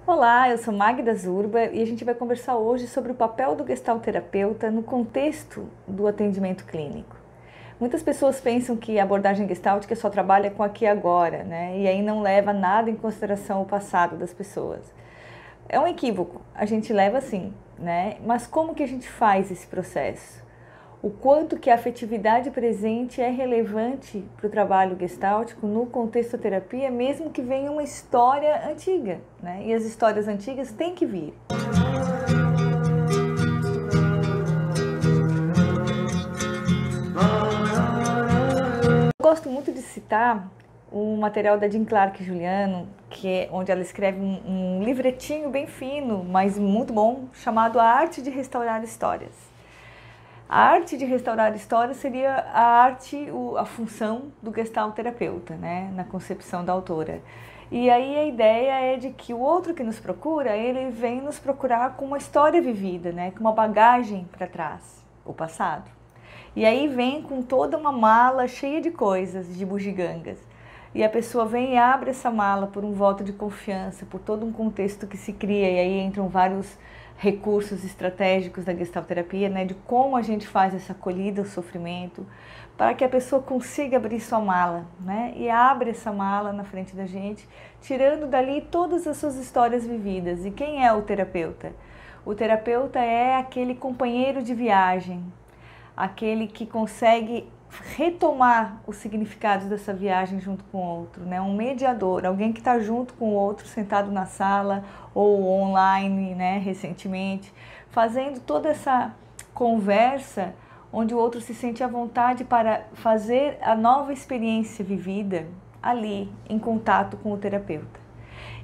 Olá, eu sou Magda Zurba e a gente vai conversar hoje sobre o papel do gestalterapeuta no contexto do atendimento clínico. Muitas pessoas pensam que a abordagem gestáltica só trabalha com aqui e agora, né? E aí não leva nada em consideração o passado das pessoas. É um equívoco, a gente leva sim, né? Mas como que a gente faz esse processo? O quanto que a afetividade presente é relevante para o trabalho gestáltico no contexto da terapia, mesmo que venha uma história antiga, né? E as histórias antigas têm que vir. Eu gosto muito de citar o material da Jean Clark Juliano, onde ela escreve um livretinho bem fino, mas muito bom, chamado A Arte de Restaurar Histórias. A arte de restaurar histórias seria a função do gestalterapeuta, né, na concepção da autora. E aí a ideia é de que o outro que nos procura, ele vem nos procurar com uma história vivida, né, com uma bagagem para trás, o passado. E aí vem com toda uma mala cheia de coisas, de bugigangas. E a pessoa vem e abre essa mala por um voto de confiança, por todo um contexto que se cria, e aí entram vários recursos estratégicos da gestalterapia, né, de como a gente faz essa acolhida ao sofrimento, para que a pessoa consiga abrir sua mala, né, e abre essa mala na frente da gente, tirando dali todas as suas histórias vividas. E quem é o terapeuta? O terapeuta é aquele companheiro de viagem, aquele que consegue retomar os significados dessa viagem junto com o outro, né? Um mediador, alguém que está junto com o outro, sentado na sala ou online, né? Recentemente, fazendo toda essa conversa onde o outro se sente à vontade para fazer a nova experiência vivida ali, em contato com o terapeuta.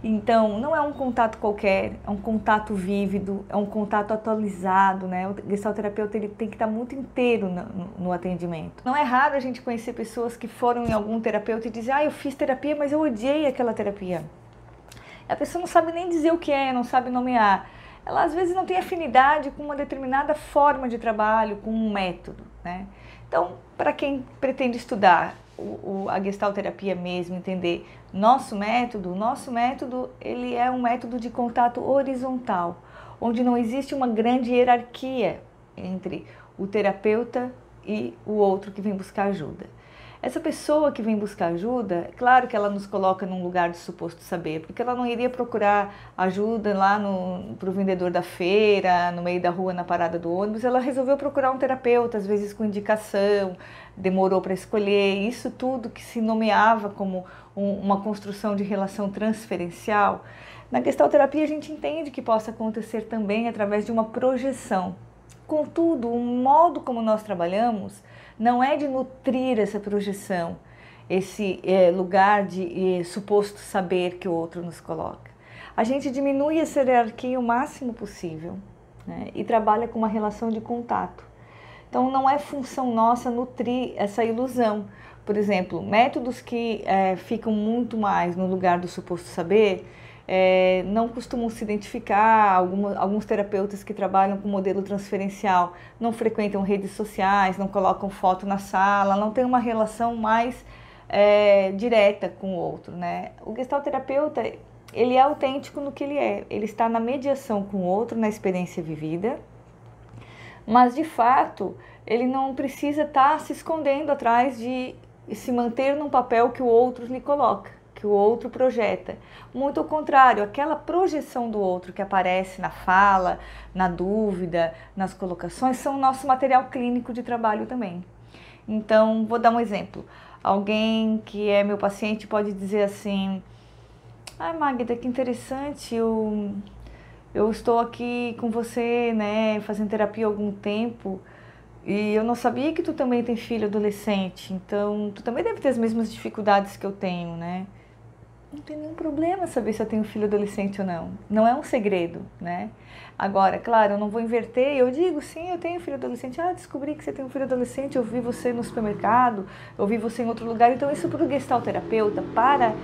Então, não é um contato qualquer, é um contato vívido, é um contato atualizado, né? O gestalterapeuta ele tem que estar muito inteiro no atendimento. Não é raro a gente conhecer pessoas que foram em algum terapeuta e dizem: eu fiz terapia, mas eu odiei aquela terapia. A pessoa não sabe nem dizer o que é, não sabe nomear. Ela às vezes não tem afinidade com uma determinada forma de trabalho, com um método, né? Então, para quem pretende estudar a gestalterapia mesmo, entender o nosso método ele é um método de contato horizontal, onde não existe uma grande hierarquia entre o terapeuta e o outro que vem buscar ajuda. Essa pessoa que vem buscar ajuda, claro que ela nos coloca num lugar de suposto saber, porque ela não iria procurar ajuda lá para o vendedor da feira, no meio da rua, na parada do ônibus. Ela resolveu procurar um terapeuta, às vezes com indicação, demorou para escolher. Isso tudo que se nomeava como uma construção de relação transferencial. Na gestalterapia a gente entende que possa acontecer também através de uma projeção. Contudo, o modo como nós trabalhamos não é de nutrir essa projeção, esse lugar de suposto saber que o outro nos coloca. A gente diminui essa hierarquia o máximo possível, né, e trabalha com uma relação de contato. Então não é função nossa nutrir essa ilusão. Por exemplo, métodos que ficam muito mais no lugar do suposto saber, não costumam se identificar. Alguns terapeutas que trabalham com modelo transferencial não frequentam redes sociais, não colocam foto na sala, não tem uma relação mais direta com o outro, né? O gestalterapeuta, ele é autêntico no que ele está na mediação com o outro, na experiência vivida, mas de fato ele não precisa estar se escondendo atrás de se manter num papel que o outro lhe coloca, que o outro projeta. Muito ao contrário, aquela projeção do outro que aparece na fala, na dúvida, nas colocações, são o nosso material clínico de trabalho também. Então, vou dar um exemplo. Alguém que é meu paciente pode dizer assim: Magda, que interessante, eu estou aqui com você, né, fazendo terapia há algum tempo, e eu não sabia que tu também tem filho adolescente, então tu também deve ter as mesmas dificuldades que eu tenho, né? Não tem nenhum problema saber se eu tenho filho adolescente ou não. Não é um segredo, né? Agora, claro, eu não vou inverter. Eu digo, sim, eu tenho filho adolescente. Descobri que você tem um filho adolescente. Eu vi você no supermercado. Eu vi você em outro lugar. Então, isso para o gestalterapeuta, para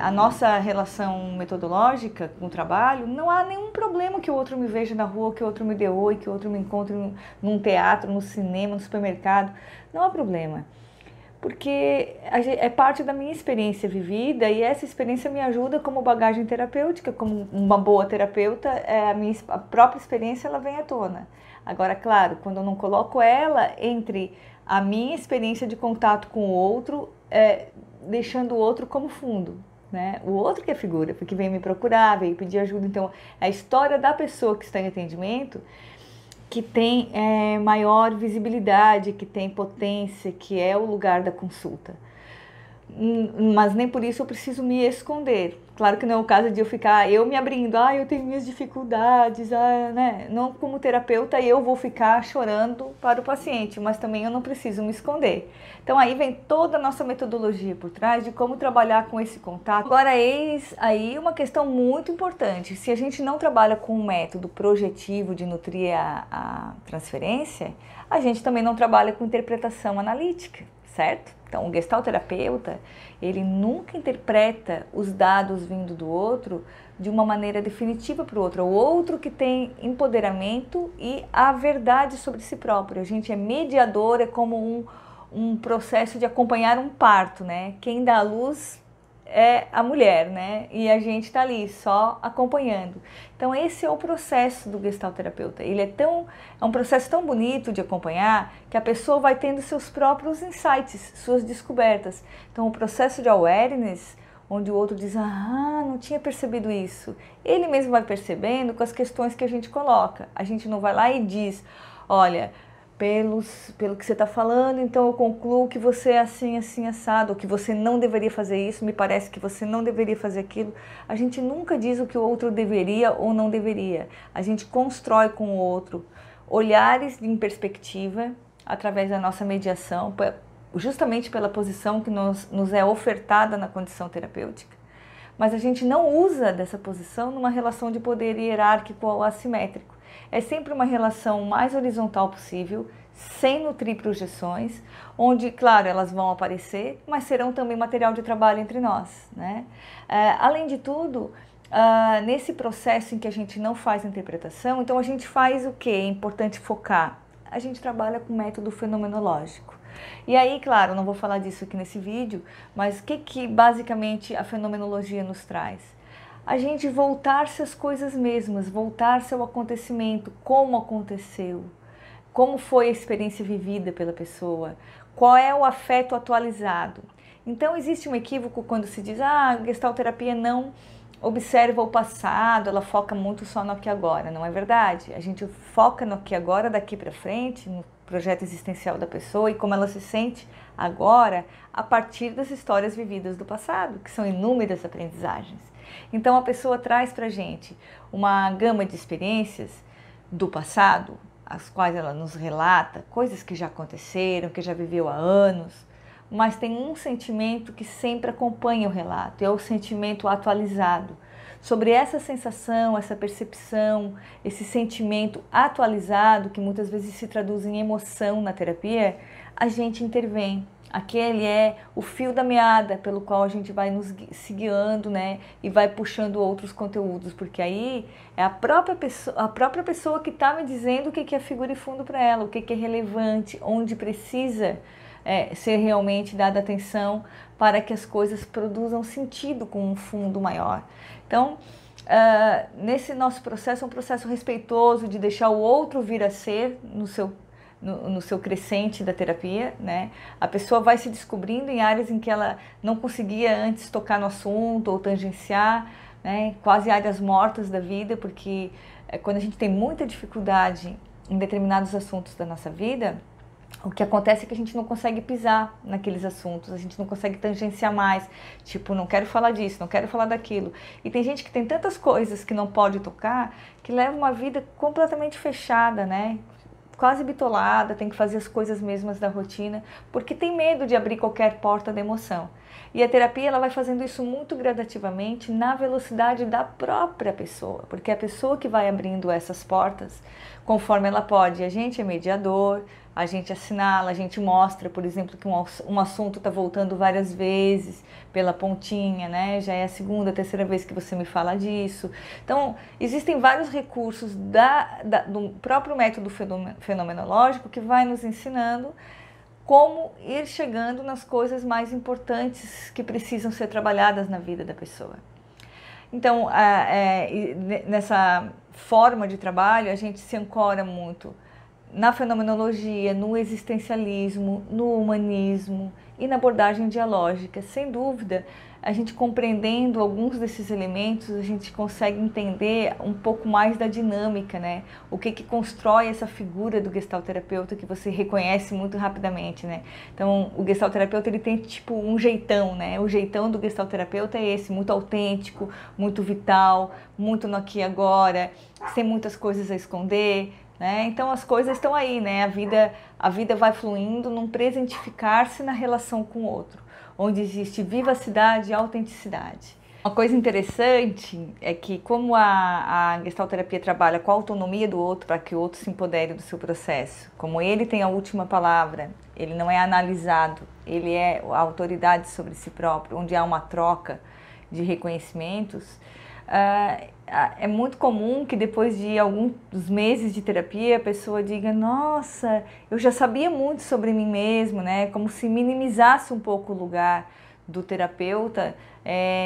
a nossa relação metodológica com o trabalho, não há nenhum problema que o outro me veja na rua, que o outro me dê oi, que o outro me encontre num teatro, no cinema, no supermercado. Não há problema. porque é parte da minha experiência vivida e essa experiência me ajuda como bagagem terapêutica, como uma boa terapeuta, a própria experiência ela vem à tona. Agora, claro, quando eu não coloco ela entre a minha experiência de contato com o outro, deixando o outro como fundo, né? O outro que é figura, porque veio me procurar, veio pedir ajuda, então a história da pessoa que está em atendimento que tem maior visibilidade, que tem potência, que é o lugar da consulta. Mas nem por isso eu preciso me esconder. Claro que não é o caso de eu ficar eu me abrindo, eu tenho minhas dificuldades, né? Não como terapeuta eu vou ficar chorando para o paciente, mas também eu não preciso me esconder. Então aí vem toda a nossa metodologia por trás de como trabalhar com esse contato. Agora eis aí uma questão muito importante, se a gente não trabalha com um método projetivo de nutrir a transferência, a gente também não trabalha com interpretação analítica, certo? Então, o gestalterapeuta, ele nunca interpreta os dados vindo do outro de uma maneira definitiva para o outro. É o outro que tem empoderamento e a verdade sobre si próprio. A gente é mediador, é como um processo de acompanhar um parto, né? Quem dá a luz é a mulher, né? E a gente está ali só acompanhando. Então esse é o processo do gestalterapeuta. Ele é um processo tão bonito de acompanhar que a pessoa vai tendo seus próprios insights, suas descobertas. Então o processo de awareness, onde o outro diz, não tinha percebido isso. Ele mesmo vai percebendo com as questões que a gente coloca. A gente não vai lá e diz, olha, pelo que você está falando, então eu concluo que você é assim, assim, assado, ou que você não deveria fazer isso, me parece que você não deveria fazer aquilo. A gente nunca diz o que o outro deveria ou não deveria. A gente constrói com o outro olhares em perspectiva, através da nossa mediação, justamente pela posição que nos é ofertada na condição terapêutica. Mas a gente não usa dessa posição numa relação de poder hierárquico ou assimétrico. É sempre uma relação mais horizontal possível, sem nutrir projeções, onde, claro, elas vão aparecer, mas serão também material de trabalho entre nós, né? Além de tudo, nesse processo em que a gente não faz interpretação, então a gente faz o que? É importante focar. A gente trabalha com método fenomenológico. E aí, claro, não vou falar disso aqui nesse vídeo, mas o que basicamente a fenomenologia nos traz? A gente voltar-se às coisas mesmas, voltar-se ao acontecimento, como aconteceu, como foi a experiência vivida pela pessoa, qual é o afeto atualizado. Então existe um equívoco quando se diz, a gestalterapia não observa o passado, ela foca muito só no aqui e agora. Não é verdade. A gente foca no aqui e agora, daqui para frente, no projeto existencial da pessoa e como ela se sente agora a partir das histórias vividas do passado, que são inúmeras aprendizagens. Então a pessoa traz para a gente uma gama de experiências do passado, as quais ela nos relata, coisas que já aconteceram, que já viveu há anos, mas tem um sentimento que sempre acompanha o relato, é o sentimento atualizado. Sobre essa sensação, essa percepção, esse sentimento atualizado, que muitas vezes se traduz em emoção na terapia, a gente intervém. Aquele é o fio da meada pelo qual a gente vai se guiando, né? E vai puxando outros conteúdos, porque aí é a própria pessoa que está me dizendo o que é figura e fundo para ela, o que é relevante, onde precisa ser realmente dada atenção para que as coisas produzam sentido com um fundo maior. Então, nesse nosso processo, é um processo respeitoso de deixar o outro vir a ser no seu crescente da terapia, né? A pessoa vai se descobrindo em áreas em que ela não conseguia antes tocar no assunto ou tangenciar, né? Quase áreas mortas da vida, porque quando a gente tem muita dificuldade em determinados assuntos da nossa vida, o que acontece é que a gente não consegue pisar naqueles assuntos, a gente não consegue tangenciar mais, tipo, não quero falar disso, não quero falar daquilo. E tem gente que tem tantas coisas que não pode tocar, que leva uma vida completamente fechada, né? Quase bitolada, tem que fazer as coisas mesmas da rotina, porque tem medo de abrir qualquer porta da emoção. E a terapia ela vai fazendo isso muito gradativamente na velocidade da própria pessoa, porque é a pessoa que vai abrindo essas portas conforme ela pode. A gente é mediador, a gente assinala, a gente mostra, por exemplo, que um assunto está voltando várias vezes pela pontinha, né? Já é a segunda, terceira vez que você me fala disso. Então, existem vários recursos do próprio método fenomenológico que vai nos ensinando como ir chegando nas coisas mais importantes que precisam ser trabalhadas na vida da pessoa. Então, nessa forma de trabalho, a gente se ancora muito na fenomenologia, no existencialismo, no humanismo e na abordagem dialógica. Sem dúvida, a gente compreendendo alguns desses elementos, a gente consegue entender um pouco mais da dinâmica, né? O que constrói essa figura do gestalterapeuta que você reconhece muito rapidamente, né? Então, o gestalterapeuta, ele tem tipo um jeitão, né? O jeitão do gestalterapeuta é esse, muito autêntico, muito vital, muito no aqui e agora, sem muitas coisas a esconder, né? Então, as coisas estão aí, né? A vida vai fluindo num presentificar-se na relação com o outro, onde existe vivacidade e autenticidade. Uma coisa interessante é que, como a gestalterapia trabalha com a autonomia do outro para que o outro se empodere do seu processo, como ele tem a última palavra, ele não é analisado, ele é a autoridade sobre si próprio, onde há uma troca de reconhecimentos, é muito comum que depois de alguns meses de terapia a pessoa diga: nossa, eu já sabia muito sobre mim mesmo, né? Como se minimizasse um pouco o lugar do terapeuta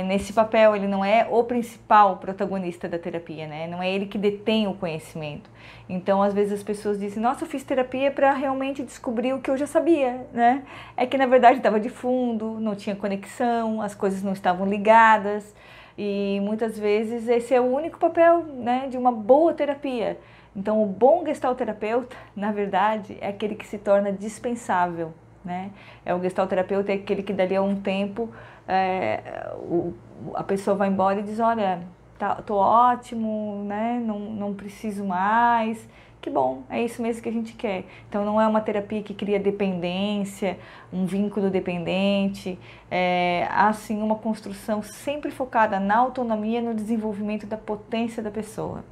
nesse papel. Ele não é o principal protagonista da terapia, né? Não é ele que detém o conhecimento. Então, às vezes as pessoas dizem: nossa, eu fiz terapia para realmente descobrir o que eu já sabia, né? É que na verdade estava de fundo, não tinha conexão, as coisas não estavam ligadas. E muitas vezes esse é o único papel, né, de uma boa terapia. Então, o bom gestalterapeuta, na verdade, é aquele que se torna dispensável, né? O gestalterapeuta é aquele que dali a um tempo a pessoa vai embora e diz: olha, tô ótimo, né? Não preciso mais. Que bom, é isso mesmo que a gente quer. Então, não é uma terapia que cria dependência, um vínculo dependente. Há, sim, uma construção sempre focada na autonomia e no desenvolvimento da potência da pessoa.